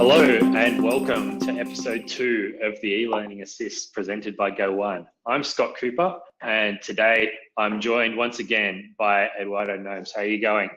Hello and welcome to episode 2 of the eLearning Assist presented by Go1. I'm Scott Cooper and today I'm joined once again by Eduardo Gomes. How are you going?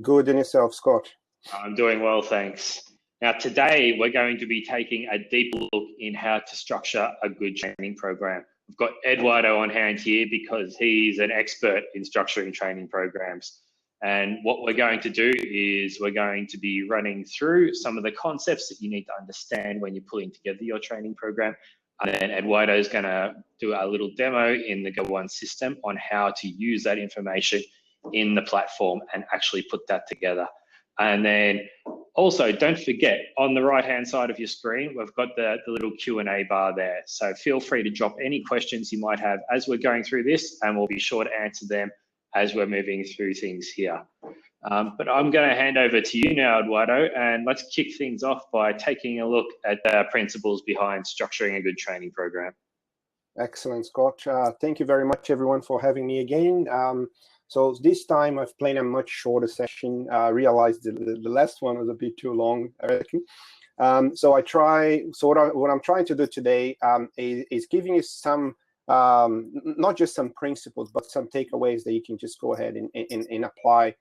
Good, and yourself, Scott? I'm doing well, thanks. Now today we're going to be taking a deeper look in how to structure a good training program. We've got Eduardo on hand here because he's an expert in structuring training programs. And what we're going to do is we're going to be running through some of the concepts that you need to understand when you're pulling together your training program. And then Eduardo is going to do a little demo in the Go1 system on how to use that information in the platform and actually put that together. And then also don't forget, on the right-hand side of your screen, we've got the little Q&A bar there. So feel free to drop any questions you might have as we're going through this, and we'll be sure to answer them as we're moving through things here. But I'm going to hand over to you now, Eduardo, and let's kick things off by taking a look at the principles behind structuring a good training program. Excellent, Scott. Thank you very much, everyone, for having me again. So this time I've planned a much shorter session. I realized the last one was a bit too long, I reckon. So what I'm trying to do today is giving you some not just some principles, but some takeaways that you can just go ahead and apply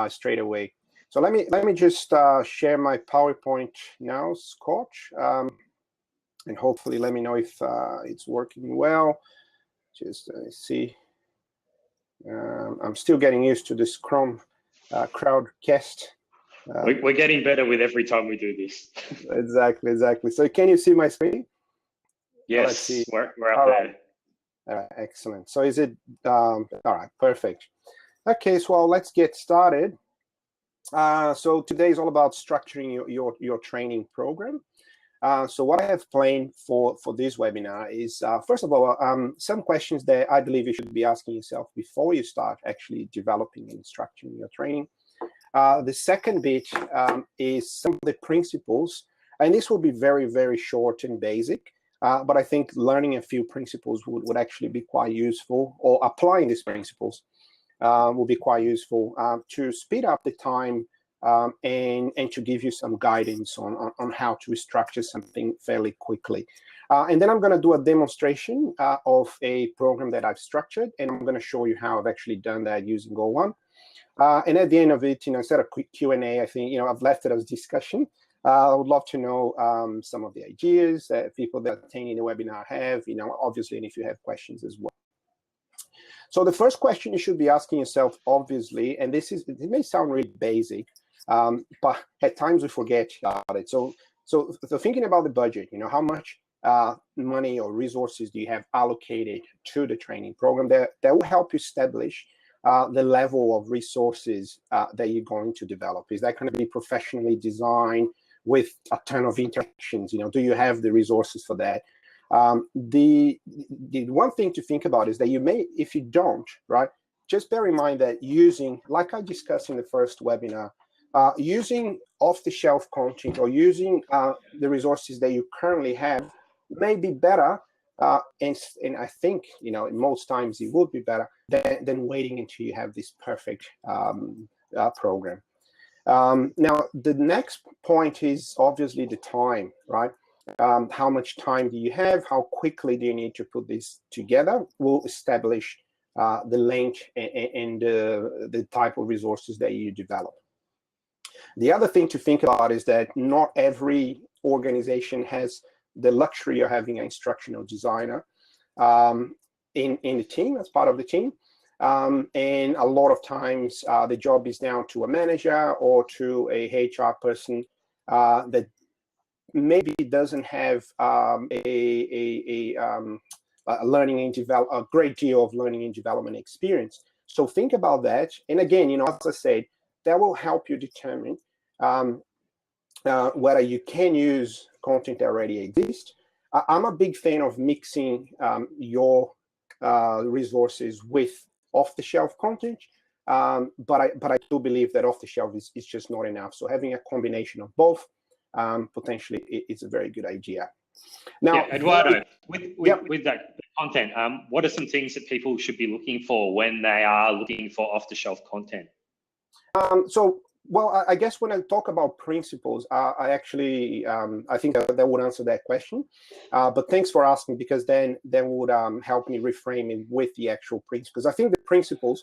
straight away. So let me just share my PowerPoint now, Scott, and hopefully let me know if it's working well. Just see. I'm still getting used to the SCORM crowdcast. We're getting better with every time we do this. Exactly. So can you see my screen? Yes, let's see. We're up there. All right, excellent. So is it, all right, perfect. Okay, so let's get started. So today is all about structuring your training program. So what I have planned for this webinar is, first of all, some questions that I believe you should be asking yourself before you start actually developing and structuring your training. The second bit is some of the principles, and this will be very, very short and basic. But I think learning a few principles would actually be quite useful, or applying these principles will be quite useful to speed up the time and to give you some guidance on how to structure something fairly quickly. And then I'm going to do a demonstration of a program that I've structured, and I'm going to show you how I've actually done that using Go1. And at the end of it, instead of quick Q&A, I think I've left it as discussion. I would love to know some of the ideas that people that are attending the webinar have, obviously, and if you have questions as well. So the first question you should be asking yourself, obviously, and it may sound really basic, but at times we forget about it. So thinking about the budget, how much money or resources do you have allocated to the training program that will help you establish the level of resources that you're going to develop? Is that going to be professionally designed with a ton of interactions? Do you have the resources for that? The one thing to think about is that you may, if you don't, right, just bear in mind that using, like I discussed in the first webinar, using off-the-shelf content or using the resources that you currently have may be better, and I think, most times it would be better than waiting until you have this perfect program. Now, the next point is obviously the time, right? How much time do you have? How quickly do you need to put this together? Will establish the length and the type of resources that you develop. The other thing to think about is that not every organization has the luxury of having an instructional designer in the team, as part of the team. And a lot of times the job is down to a manager or to a HR person that maybe doesn't have a learning and a great deal of learning and development experience. So think about that. And again, as I said, that will help you determine whether you can use content that already exists. I'm a big fan of mixing your resources with off-the-shelf content, but I do believe that off-the-shelf is just not enough. So having a combination of both potentially is a very good idea. Now, Eduardo, with that content, what are some things that people should be looking for when they are looking for off-the-shelf content? So Well, I guess when I talk about principles, I actually, I think that would answer that question. But thanks for asking, because then would help me reframe it with the actual principles. I think the principles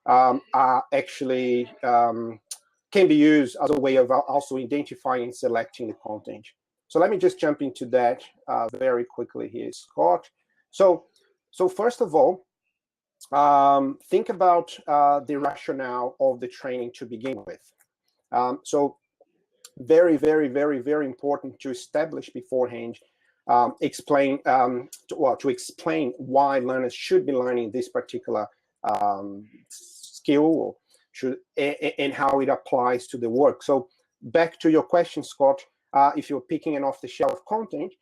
are actually can be used as a way of also identifying and selecting the content. So let me just jump into that very quickly here, Scott. So first of all, think about the rationale of the training to begin with. So very, very, very, very important to establish beforehand, explain to explain why learners should be learning this particular skill, or and how it applies to the work. So back to your question, Scott, if you're picking an off-the-shelf content,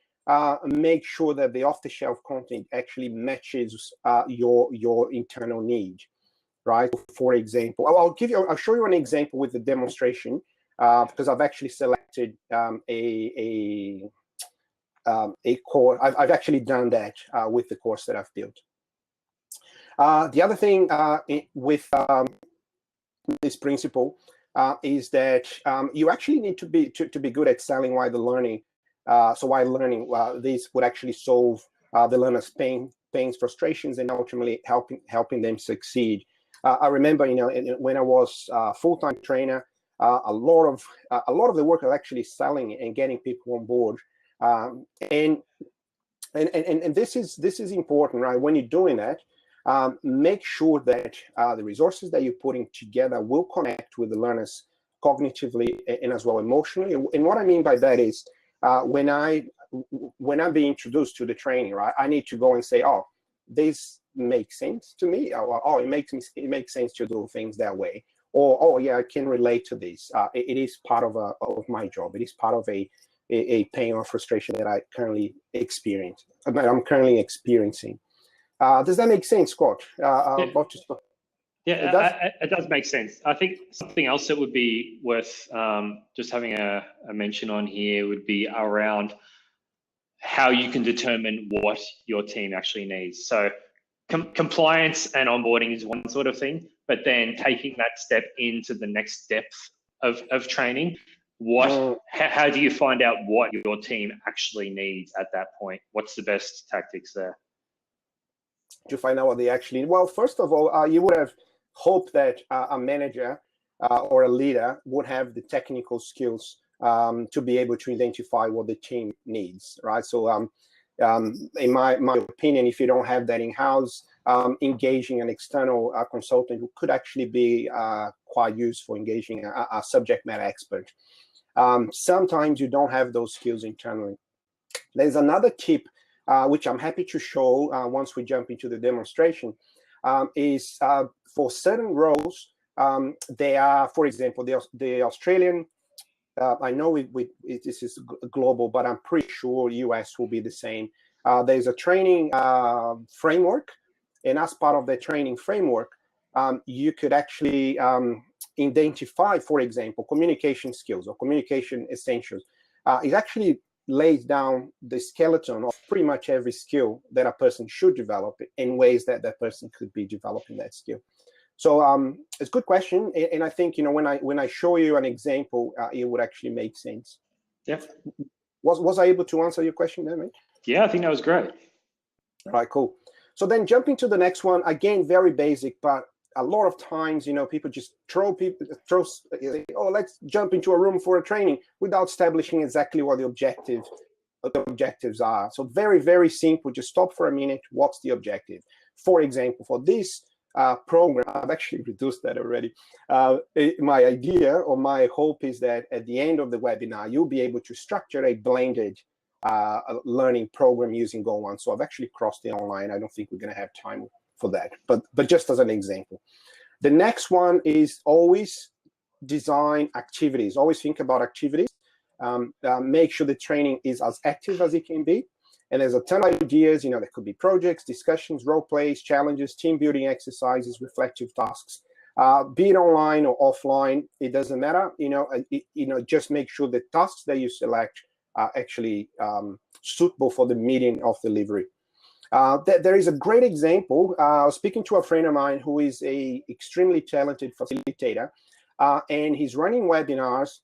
make sure that the off-the-shelf content actually matches your internal need, right? For example, I'll show you an example with the demonstration, because I've actually selected a course. I've actually done that with the course that I've built. The other thing with this principle is that you actually need to be good at selling while learning. So while learning, this would actually solve the learner's pains, frustrations, and ultimately helping them succeed. I remember, when I was a full-time trainer, a lot of the work was actually selling and getting people on board. And this is important, right? When you're doing that, make sure that the resources that you're putting together will connect with the learners cognitively and as well emotionally. And what I mean by that is, when I'm being introduced to the training, right, I need to go and say, oh, this makes sense to me. Oh, it makes sense to do things that way. Or, oh yeah, I can relate to this. It is part of my job. It is part of a pain or frustration that I currently experience. That I'm currently experiencing. Does that make sense, Scott? Yeah, it does make sense. I think something else that would be worth just having a mention on here would be around how you can determine what your team actually needs. So compliance and onboarding is one sort of thing, but then taking that step into the next depth of training, how do you find out what your team actually needs at that point? What's the best tactics there? To find out what they actually need? Well, first of all, you would have hoped that a manager or a leader would have the technical skills to be able to identify what the team needs, right? So in my opinion, if you don't have that in-house, engaging an external consultant who could actually be quite useful, engaging a subject matter expert. Sometimes you don't have those skills internally. There's another tip which I'm happy to show once we jump into the demonstration, is for certain roles, they are, for example, the Australian, I know this is global, but I'm pretty sure US will be the same. There's a training framework, and as part of the training framework, you could actually identify, for example, communication skills or communication essentials. It actually lays down the skeleton of pretty much every skill that a person should develop in ways that that person could be developing that skill. So it's a good question, and I think when I show you an example, it would actually make sense. Yeah. Was I able to answer your question there, mate? Yeah, I think that was great. All right, cool. So then jumping to the next one, again, very basic, but a lot of times, people just throw, oh, let's jump into a room for a training without establishing exactly what the objectives are. So very, very simple. Just stop for a minute. What's the objective? For example, for this program, I've actually reduced that already. My idea or my hope is that at the end of the webinar, you'll be able to structure a blended learning program using Go1. So I've actually crossed the online. I don't think we're going to have time for that, but just as an example. The next one is always design activities. Always think about activities. Make sure the training is as active as it can be. And there's a ton of ideas, there could be projects, discussions, role plays, challenges, team building exercises, reflective tasks. Be it online or offline, it doesn't matter. Just make sure the tasks that you select are actually suitable for the medium of delivery. There is a great example. I was speaking to a friend of mine who is a extremely talented facilitator. and he's running webinars.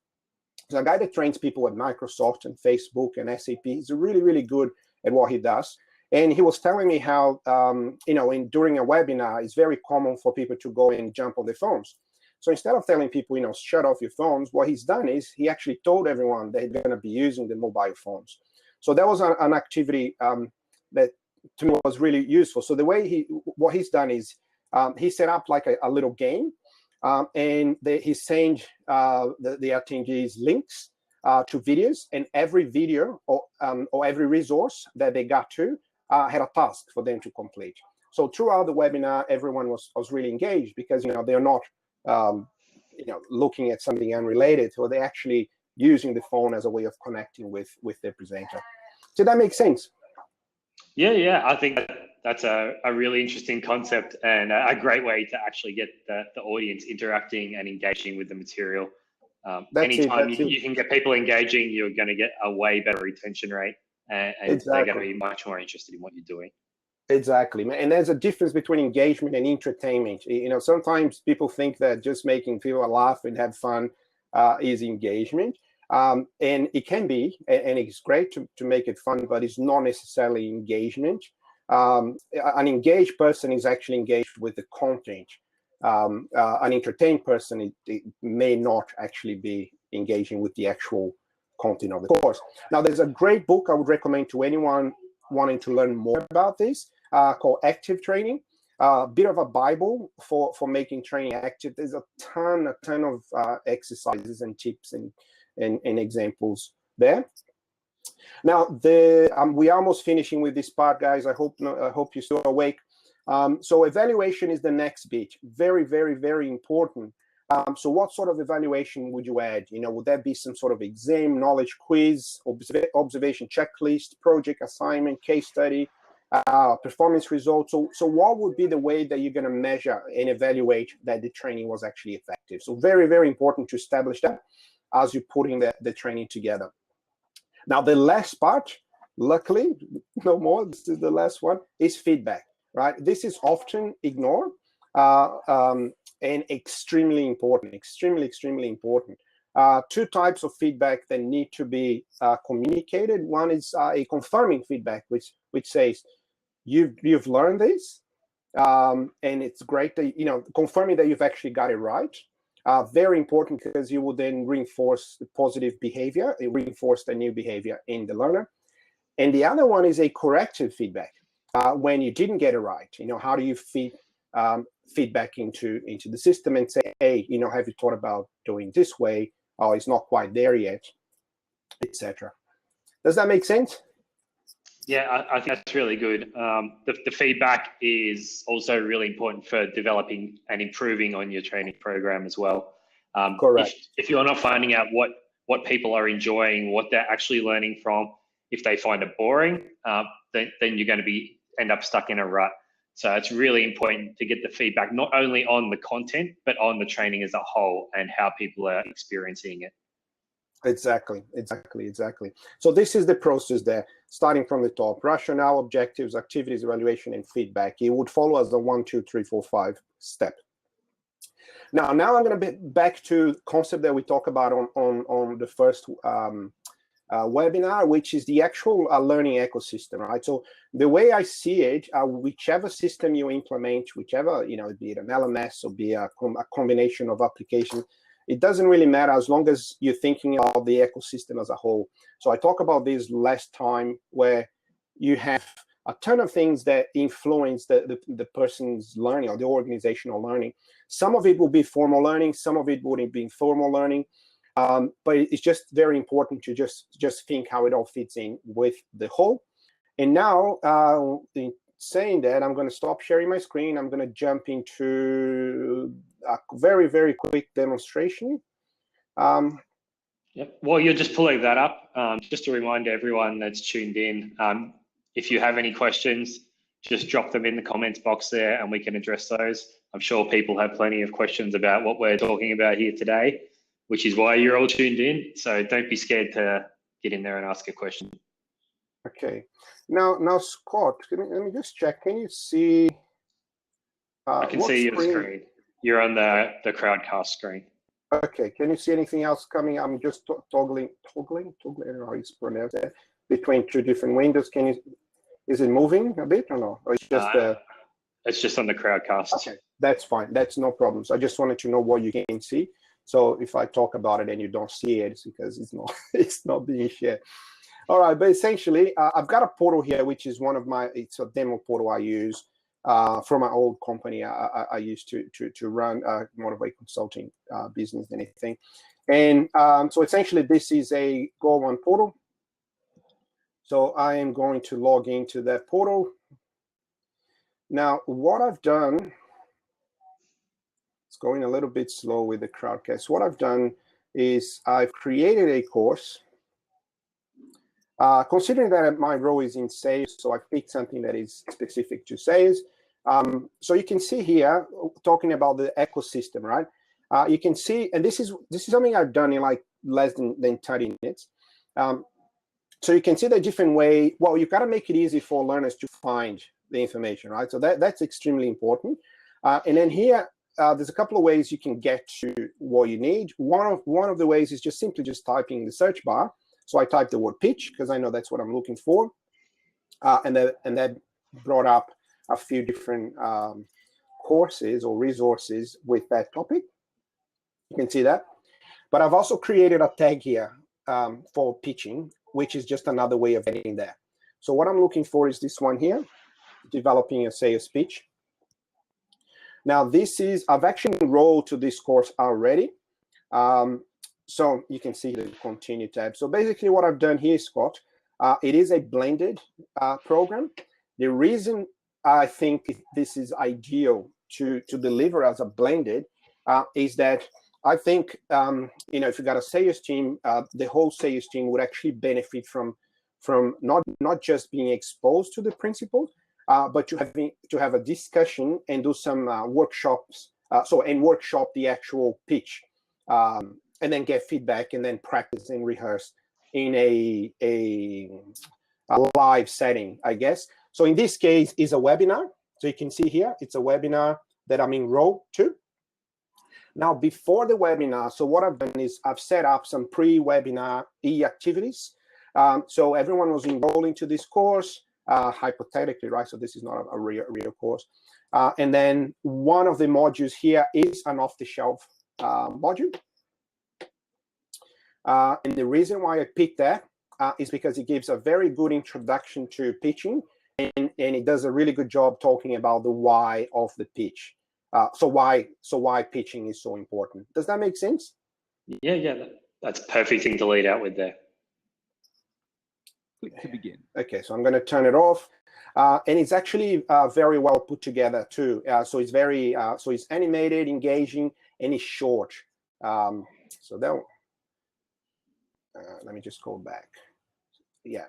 He's a guy that trains people at Microsoft and Facebook and SAP. He's really, really good at what he does. And he was telling me how, during a webinar, it's very common for people to go and jump on their phones. So instead of telling people, shut off your phones, what he's done is he actually told everyone they're going to be using the mobile phones. So that was an activity that to me was really useful. So the way what he's done is he set up like a little game, and he sent the attendees links to videos, and every video or every resource that they got to had a task for them to complete. So throughout the webinar, everyone was really engaged because they're not looking at something unrelated, or they're actually using the phone as a way of connecting with their presenter. Did that make sense? Yeah, I think that's a really interesting concept and a great way to actually get the audience interacting and engaging with the material. Anytime you can get people engaging, you're going to get a way better retention rate, and exactly. They're going to be much more interested in what you're doing. Exactly, and there's a difference between engagement and entertainment. Sometimes people think that just making people laugh and have fun is engagement, and it can be, and it's great to make it fun, but it's not necessarily engagement. An engaged person is actually engaged with the content. An entertained person it may not actually be engaging with the actual content of the course. Now, there's a great book I would recommend to anyone wanting to learn more about this, called Active Training. A bit of a Bible for making training active. There's a ton of exercises and tips and examples there. Now, we're almost finishing with this part, guys. I hope you're still awake. So evaluation is the next bit. Very, very, very important. So what sort of evaluation would you add? Would that be some sort of exam, knowledge quiz, observation checklist, project assignment, case study, performance results? So what would be the way that you're going to measure and evaluate that the training was actually effective? So very, very important to establish that as you're putting the training together. Now, the last part, luckily, no more, this is the last one, is feedback, right? This is often ignored and extremely important, extremely important. Two types of feedback that need to be communicated. One is a confirming feedback, which says, you've learned this, and it's great that, confirming that you've actually got it right. Very important, because you will then reinforce the positive behavior, reinforce the new behavior in the learner. And the other one is a corrective feedback. When you didn't get it right, how do you feed feedback into the system and say, hey, have you thought about doing this way? Oh, it's not quite there yet, etc. Does that make sense? Yeah, I think that's really good. The feedback is also really important for developing and improving on your training program as well. Correct. If you're not finding out what people are enjoying, what they're actually learning from, if they find it boring, then you're going to end up stuck in a rut. So it's really important to get the feedback, not only on the content, but on the training as a whole and how people are experiencing it. Exactly. So this is the process there, starting from the top: rationale, objectives, activities, evaluation, and feedback. It would follow as the 1, 2, 3, 4, 5 step. Now I'm going to be back to concept that we talked about on the first webinar, which is the actual learning ecosystem, right? So the way I see it, whichever system you implement, whichever, be it an LMS or be a combination of applications, it doesn't really matter as long as you're thinking of the ecosystem as a whole. So I talked about this last time, where you have a ton of things that influence the person's learning or the organizational learning. Some of it will be formal learning, some of it wouldn't be informal learning. But it's just very important to just think how it all fits in with the whole. And now, in saying that, I'm going to stop sharing my screen. I'm going to jump into a very, very quick demonstration. Yep. Well, you're just pulling that up. Just to remind everyone that's tuned in, if you have any questions, just drop them in the comments box there and we can address those. I'm sure people have plenty of questions about what we're talking about here today, which is why you're all tuned in. So don't be scared to get in there and ask a question. Okay. Now, Scott, let me just check. Can you see? I can see your screen. You're on the Crowdcast screen. Okay, can you see anything else coming? I'm just toggling, I don't know how it's pronounced that, between two different windows. Can you, is it moving a bit or no? Or it's just on the Crowdcast. Okay, that's fine. That's no problem. So I just wanted to know what you can see. So if I talk about it and you don't see it, it's because it's not it's not being shared. All right, but essentially, I've got a portal here, which is one of my, it's a demo portal I use from my old company. I used to run more of a consulting business than anything. And so essentially, this is a Go1 portal. So I am going to log into that portal. Now, what I've done, it's going a little bit slow with the Crowdcast. What I've done is I've created a course. Considering that my role is in sales, so I picked something that is specific to sales. So you can see here, talking about the ecosystem, right? You can see, and this is something I've done in like less than 30 minutes. So you can see the different way. Well, you got to make it easy for learners to find the information, right? So that's extremely important. And then here, there's a couple of ways you can get to what you need. One of the ways is just simply just typing in the search bar. So I typed the word pitch because I know that's what I'm looking for, and that brought up a few different courses or resources with that topic. You can see that. But I've also created a tag here for pitching, which is just another way of getting there. So what I'm looking for is this one here, developing a sales pitch. Now this is, I've actually enrolled to this course already. So you can see the continue tab. So basically what I've done here, Scott, it is a blended program. The reason I think this is ideal to deliver as a blended is that I think, you know, if you got a sales team, the whole sales team would actually benefit from not just being exposed to the principles, but to have a discussion and do some workshops. And workshop the actual pitch. And then get feedback and then practice and rehearse in a live setting, I guess. So in this case, is a webinar. So you can see here, it's a webinar that I'm enrolled to. Now, before the webinar, so what I've done is I've set up some pre-webinar activities. So everyone was enrolling to this course, hypothetically, right? So this is not a real course. And then one of the modules here is an off-the-shelf module. And the reason why I picked that is because it gives a very good introduction to pitching, and it does a really good job talking about the why of the pitch. So why pitching is so important. Does that make sense? Yeah, that's a perfect thing to lead out with there. Click to begin. Okay, so I'm going to turn it off. And it's actually very well put together too. So it's very, so it's animated, engaging, and it's short. So that. Let me just go back. Yeah.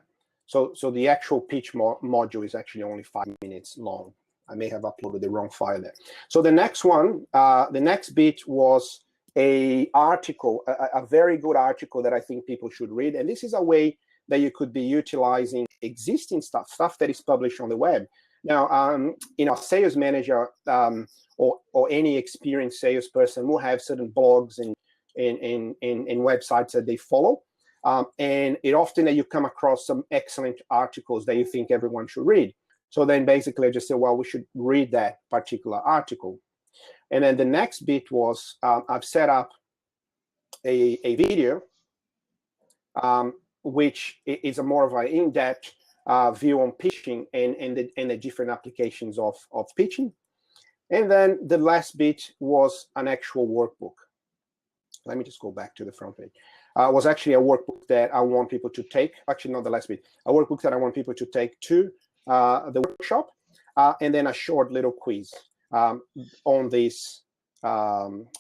So the actual pitch module is actually only 5 minutes long. I may have uploaded the wrong file there. So the next one, the next bit was a article, a very good article that I think people should read. And this is a way that you could be utilizing existing stuff that is published on the web. Now, you know, a sales manager or any experienced salesperson will have certain blogs and websites that they follow. And it often that you come across some excellent articles that you think everyone should read. So then basically I just say, well, we should read that particular article. And then the next bit was I've set up a video, which is a more of an in-depth view on pitching and the different applications of pitching. And then the last bit was an actual workbook. Let me just go back to the front page. Was actually a workbook that I want people to take. Actually, not the last bit. A workbook that I want people to take to the workshop, and then a short little quiz on these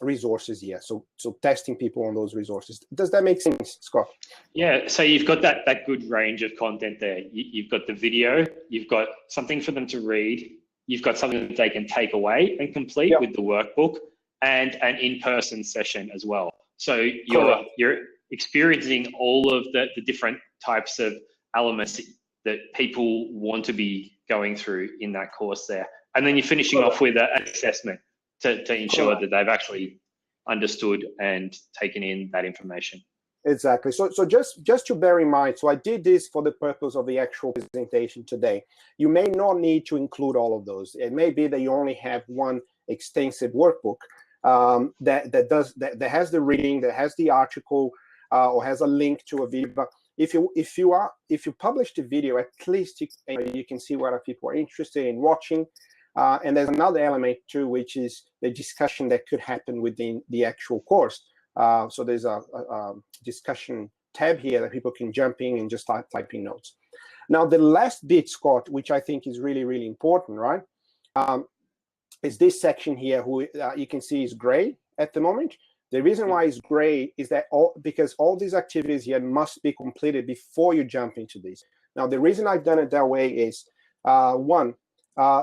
resources here. So testing people on those resources. Does that make sense, Scott? Yeah. So you've got that good range of content there. You've got the video. You've got something for them to read. You've got something that they can take away and complete with the workbook, and an in-person session as well. So you're experiencing all of the different types of elements that people want to be going through in that course there. And then you're finishing off with an assessment to ensure that they've actually understood and taken in that information. Exactly. So just to bear in mind, so I did this for the purpose of the actual presentation today. You may not need to include all of those. It may be that you only have one extensive workbook that has the reading, that has the article, or has a link to a video. But if you publish the video, at least you can see what people are interested in watching. And there's another element too, which is the discussion that could happen within the actual course. So there's a discussion tab here that people can jump in and just start typing notes. Now, the last bit, Scott, which I think is really, really important, right, is this section here, who you can see is gray at the moment. The reason why it's gray is that because all these activities here must be completed before you jump into these. Now, the reason I've done it that way is, one,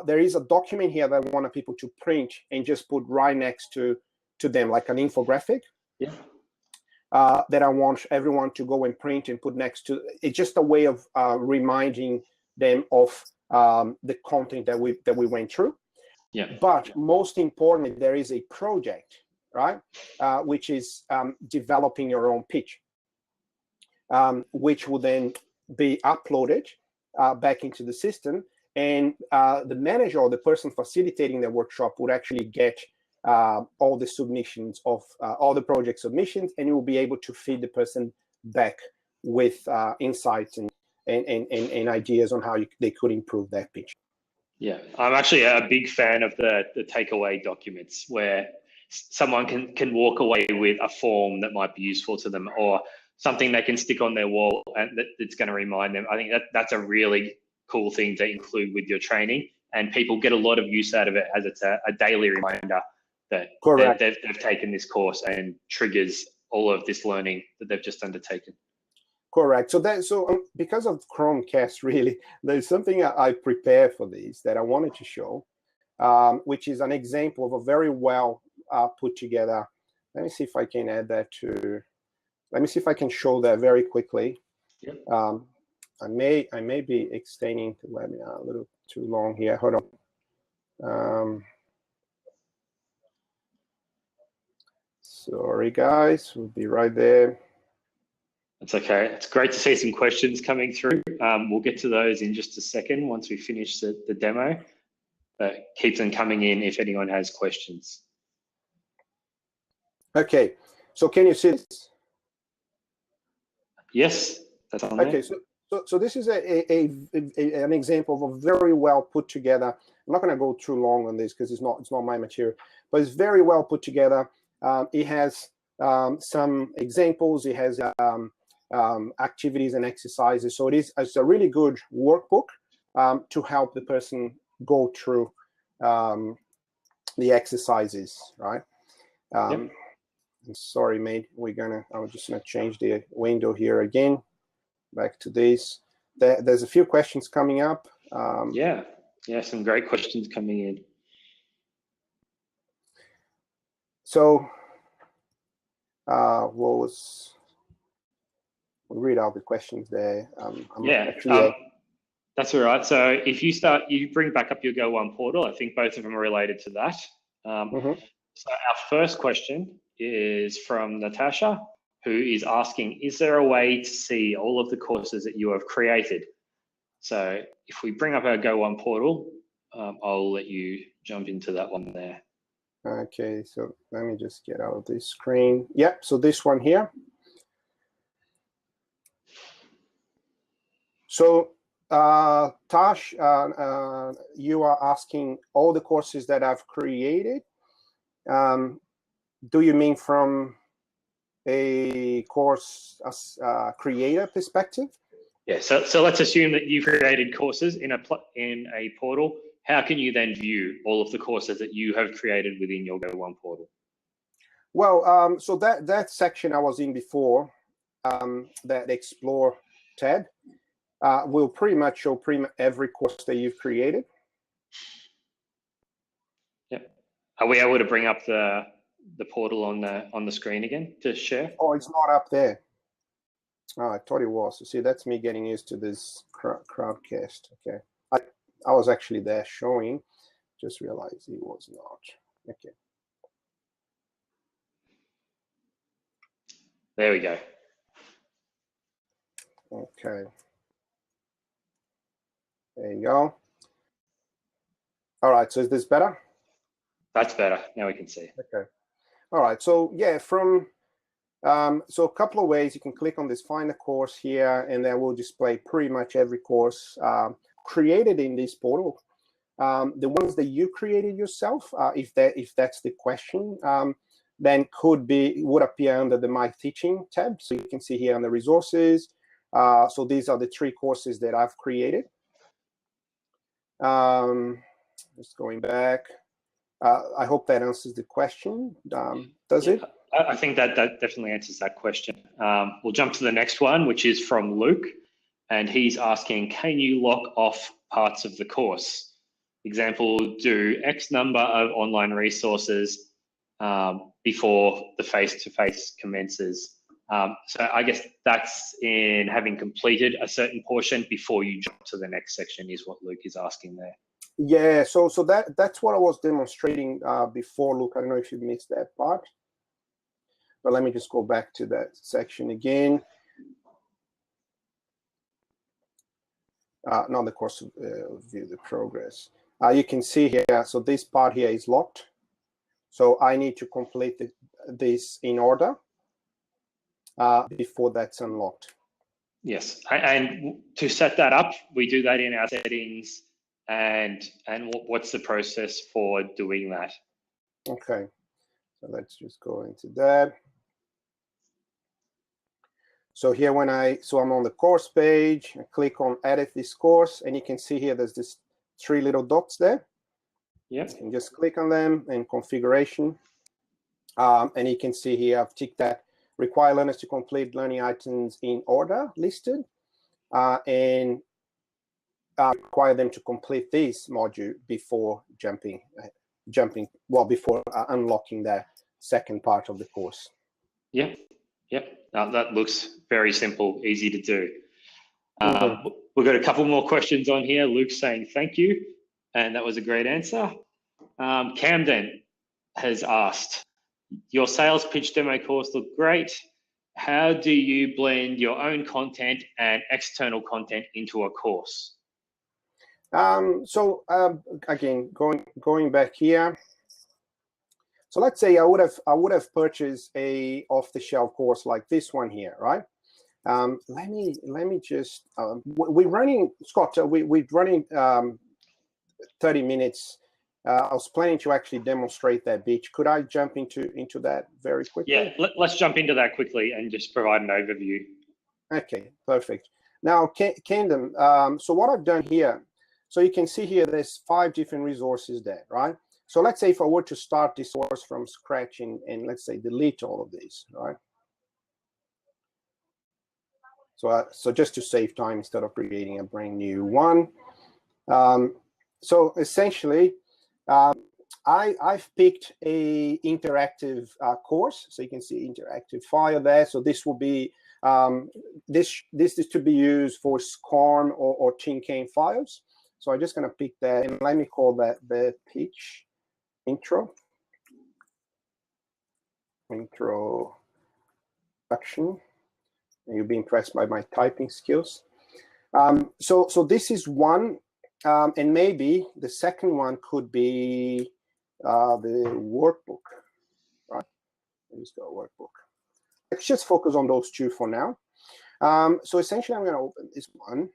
there is a document here that I want people to print and just put right next to them, like an infographic. Yeah. That I want everyone to go and print and put next to. It's just a way of reminding them of the content that we went through. Yeah. But most importantly, there is a project, right, which is developing your own pitch, which will then be uploaded back into the system, and the manager or the person facilitating the workshop would actually get all the submissions of all the project submissions, and you will be able to feed the person back with insights and ideas on how they could improve that pitch. Yeah, I'm actually a big fan of the takeaway documents where someone can walk away with a form that might be useful to them, or something they can stick on their wall and that's going to remind them. I think that's a really cool thing to include with your training, and people get a lot of use out of it as it's a daily reminder that they've taken this course, and triggers all of this learning that they've just undertaken. Correct. So because of Chromecast, really, there's something I prepared for these that I wanted to show, which is an example of a very well put together. Let me see if I can add that to. Let me see if I can show that very quickly. Yep. I may be extending the webinar a little too long here. Hold on. Sorry, guys. We'll be right there. That's okay. It's great to see some questions coming through. We'll get to those in just a second once we finish the demo. But keep them coming in if anyone has questions. Okay. So can you see this? Yes, that's on there. Okay. So this is an example of a very well put together. I'm not going to go too long on this because it's not my material, but it's very well put together. It has some examples. It has activities and exercises. So it's a really good workbook to help the person go through the exercises, right? Yep. Sorry, mate. I was just gonna change the window here again. Back to this. There's a few questions coming up. Yeah, some great questions coming in. So, we'll read out the questions there. That's all right. So if you bring back up your Go One portal, I think both of them are related to that. So our first question is from Natasha, who is asking, is there a way to see all of the courses that you have created? So if we bring up our Go One portal, I'll let you jump into that one there. Okay, so let me just get out of this screen. Yep, so this one here. So Tash, you are asking all the courses that I've created. Do you mean from a course creator perspective? Yeah, so let's assume that you've created courses in a portal. How can you then view all of the courses that you have created within your Go One portal? Well, so that section I was in before, that Explore tab, will pretty much show every course that you've created. Yeah. Are we able to bring up the portal on the screen again to share? Oh, it's not up there. Oh, I thought it was. See, that's me getting used to this crowdcast. Okay, I was actually there showing. Just realized it was not. Okay. There we go. Okay. There you go. All right, so is this better? That's better. Now we can see. Okay. All right, so yeah, so a couple of ways you can click on this find a course here, and that will display pretty much every course created in this portal. The ones that you created yourself, if that's the question, then would appear under the My Teaching tab. So you can see here on the resources. So these are the 3 courses that I've created. Just going back. I hope that answers the question. Does it? I think that definitely answers that question. We'll jump to the next one, which is from Luke. And he's asking, can you lock off parts of the course? Example, do X number of online resources before the face-to-face commences. So I guess that's in having completed a certain portion before you jump to the next section is what Luke is asking there. Yeah, so that's what I was demonstrating before, Luke. I don't know if you missed that part, but let me just go back to that section again. Not the course view the progress. You can see here, so this part here is locked. So I need to complete this in order before that's unlocked. Yes, and to set that up, we do that in our settings. And what's the process for doing that? Okay, so let's just go into that. So here I'm on the course page, I click on edit this course, and you can see here there's this 3 little dots there. Yep. You can just click on them and configuration. And you can see here I've ticked that require learners to complete learning items in order listed, and require them to complete this module before before unlocking the second part of the course. Yep. Now that looks very simple, easy to do. We've got a couple more questions on here. Luke's saying thank you, and that was a great answer. Camden has asked, your sales pitch demo course looked great. How do you blend your own content and external content into a course? Again, going back here. So let's say I would have purchased a off-the-shelf course like this one here, right? Let me just we're running, Scott. We're running 30 minutes. I was planning to actually demonstrate that bit. Could I jump into that very quickly? Yeah, let's jump into that quickly and just provide an overview. Okay, perfect. Now, Camden, so what I've done here, so you can see here there's 5 different resources there, right? So let's say if I were to start this course from scratch and let's say delete all of these, right? So just to save time instead of creating a brand new one. So essentially, I've picked a interactive course. So you can see interactive file there. So this will be, this is to be used for SCORM or tin can files. So I'm just going to pick that, and let me call that the pitch introduction. You'll be impressed by my typing skills. So this is one, and maybe the second one could be the workbook, right? Let's go workbook. Let's just focus on those 2 for now. So essentially, I'm going to open this one,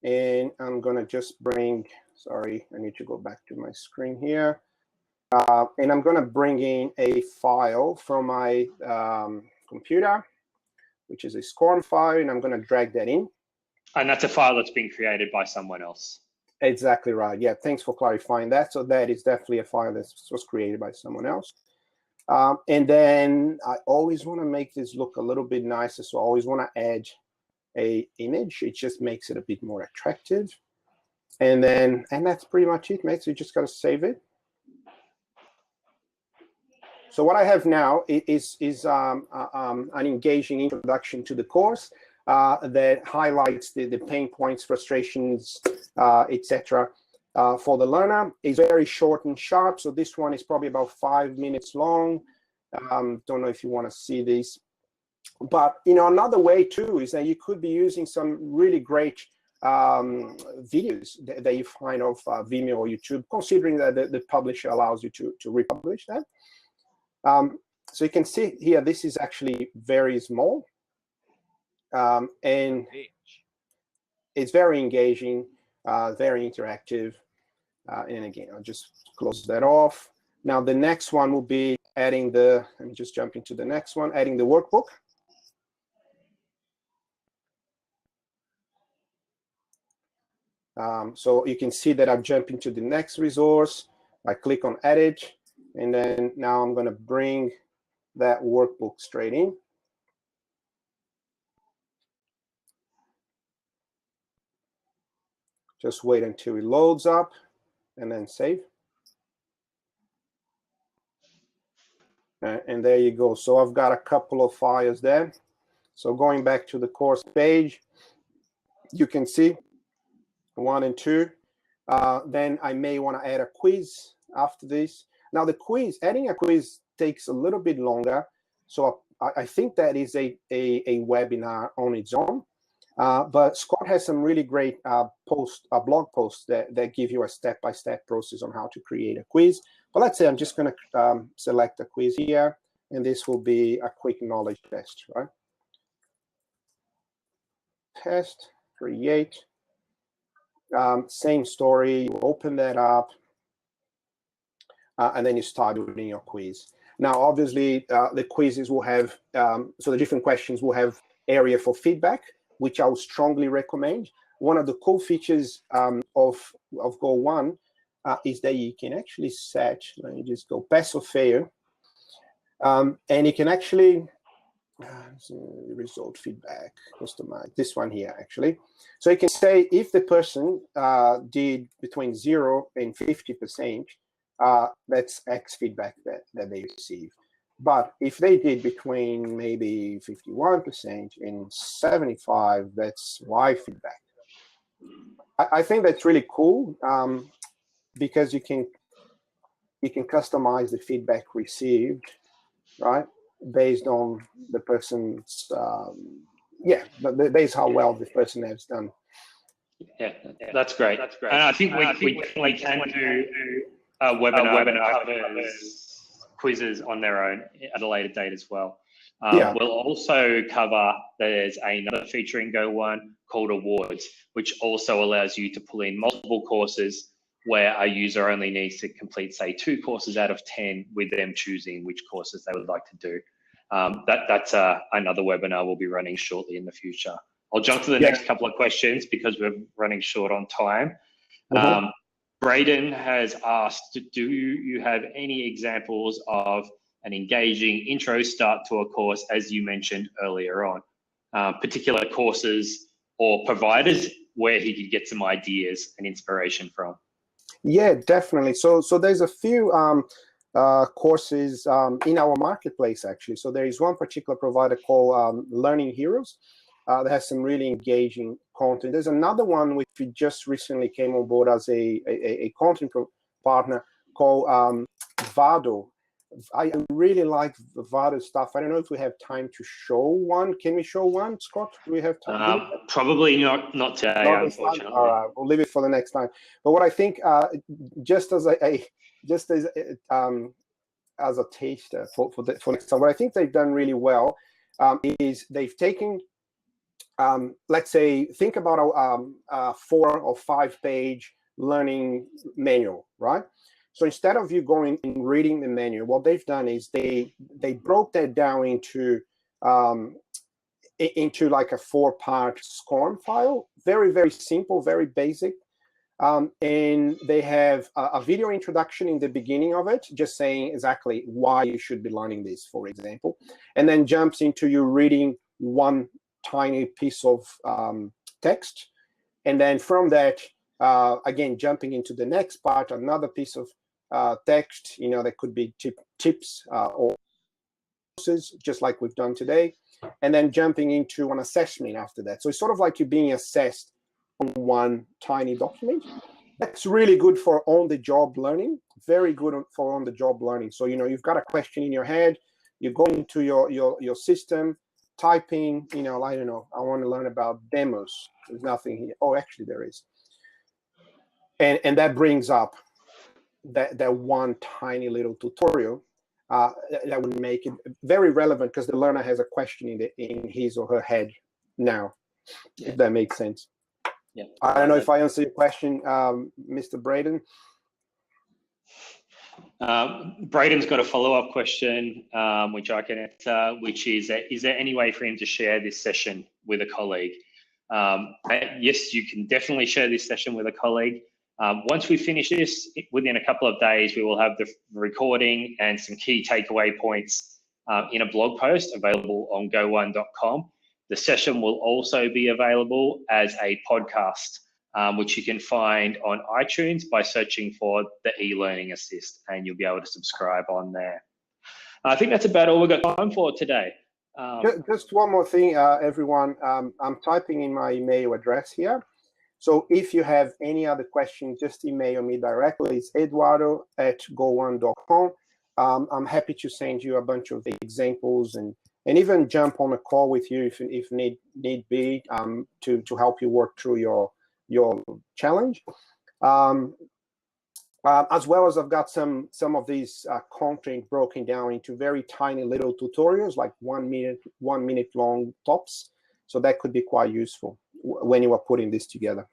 and I'm going to just bring, sorry, I need to go back to my screen here. And I'm going to bring in a file from my computer, which is a SCORM file, and I'm going to drag that in. And that's a file that's been created by someone else. Exactly right. Yeah, thanks for clarifying that. So that is definitely a file that was created by someone else. And then I always want to make this look a little bit nicer. So I always want to add a image. It just makes it a bit more attractive. And that's pretty much it, mate. So you just got to save it. So what I have now is an engaging introduction to the course that highlights the pain points, frustrations, etc. For the learner. It's very short and sharp. So this one is probably about 5 minutes long. Don't know if you want to see these. But, you know, another way too is that you could be using some really great videos that you find of Vimeo or YouTube, considering that the publisher allows you to republish that. So you can see here, this is actually very small, and it's very engaging, very interactive. And again, I'll just close that off. Now the next one will be adding the, let me just jump into the next one, adding the workbook. So you can see that I've jumped into the next resource. I click on edit, and then now I'm going to bring that workbook straight in. Just wait until it loads up and then save. And there you go. So I've got a couple of files there. So going back to the course page, you can see 1 and 2. Then I may want to add a quiz after this. Now the quiz, adding a quiz takes a little bit longer. So I think that is a webinar on its own. But Scott has some really great blog posts that give you a step-by-step process on how to create a quiz. But let's say I'm just going to select a quiz here, and this will be a quick knowledge test, right? Test, create. Same story, you open that up, and then you start doing your quiz. Now, obviously, the quizzes will have, so the different questions will have area for feedback, which I would strongly recommend. One of the cool features of Go 1 is that you can actually set, let me just go pass or fail, and you can actually, result feedback, customize, this one here actually. So you can say if the person did between 0 and 50%, that's X feedback that they receive. But if they did between maybe 51% and 75%, that's Y feedback. I think that's really cool because you can customize the feedback received, right, based on the person's based how well the person has done. Yeah, that's great. That's great. And I think we can do a webinar that covers quizzes on their own at a later date as well. We'll also cover, there's another feature in Go 1 called Awards, which also allows you to pull in multiple courses where a user only needs to complete, say, 2 courses out of 10 with them choosing which courses they would like to do. That's another webinar we'll be running shortly in the future. I'll jump to the next couple of questions because we're running short on time. Braden has asked, do you have any examples of an engaging intro start to a course, as you mentioned earlier on, particular courses or providers where he could get some ideas and inspiration from? Yeah, definitely. So there's a few courses in our marketplace, actually. So there is one particular provider called Learning Heroes that has some really engaging content. There's another one which we just recently came on board as a content partner called Bardot. I really like the Bardot stuff. I don't know if we have time to show one. Can we show one, Scott? Do we have time? Probably not today, unfortunately. All right, we'll leave it for the next time. But what I think, just as a taster for next time, what I think they've done really well is they've taken, let's say, think about a 4 or 5 page learning manual, right? So instead of you going and reading the manual, what they've done is they broke that down into like a 4-part SCORM file. Very, very simple, very basic. And they have a video introduction in the beginning of it, just saying exactly why you should be learning this, for example, and then jumps into you reading one tiny piece of text. And then from that, again, jumping into the next part, another piece of text, that could be tips or courses, just like we've done today, and then jumping into an assessment after that. So it's sort of like you're being assessed on one tiny document. That's really good for on-the-job learning, very good for on-the-job learning. So, you've got a question in your head, You go into your system, typing, I don't know, I want to learn about demos. There's nothing here. Oh, actually there is. And that brings up that one tiny little tutorial that would make it very relevant, because the learner has a question in his or her head now, if that makes sense. Yeah. I don't know if I answered your question, Mr. Braden. Braden's got a follow-up question, which I can answer, which is there any way for him to share this session with a colleague? Yes, you can definitely share this session with a colleague. Once we finish this, within a couple of days, we will have the recording and some key takeaway points in a blog post available on go1.com. The session will also be available as a podcast, which you can find on iTunes by searching for the eLearning Assist, and you'll be able to subscribe on there. I think that's about all we've got time for today. Just one more thing, everyone. I'm typing in my email address here. So if you have any other questions, just email me directly. It's eduardo@go1.com. I'm happy to send you a bunch of examples and even jump on a call with you if need be, to help you work through your challenge. As well as I've got some of these content broken down into very tiny little tutorials, like 1 minute long tops. So that could be quite useful when you are putting this together.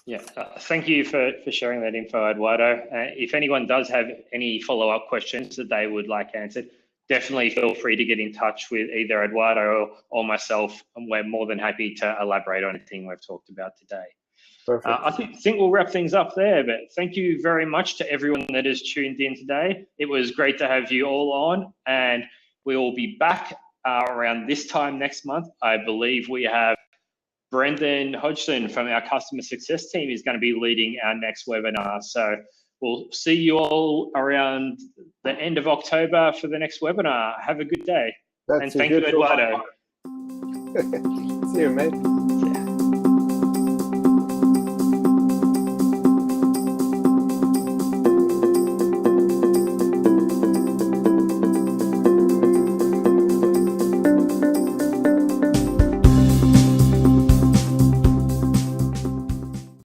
Yeah, thank you for sharing that info, Eduardo. If anyone does have any follow-up questions that they would like answered, definitely feel free to get in touch with either Eduardo or myself, and we're more than happy to elaborate on anything we've talked about today. Perfect. I think we'll wrap things up there, but thank you very much to everyone that has tuned in today. It was great to have you all on, and we will be back around this time next month. I believe we have Brendan Hodgson from our customer success team is going to be leading our next webinar. So we'll see you all around the end of October for the next webinar. Have a good day. And thank you, Eduardo. See you, mate.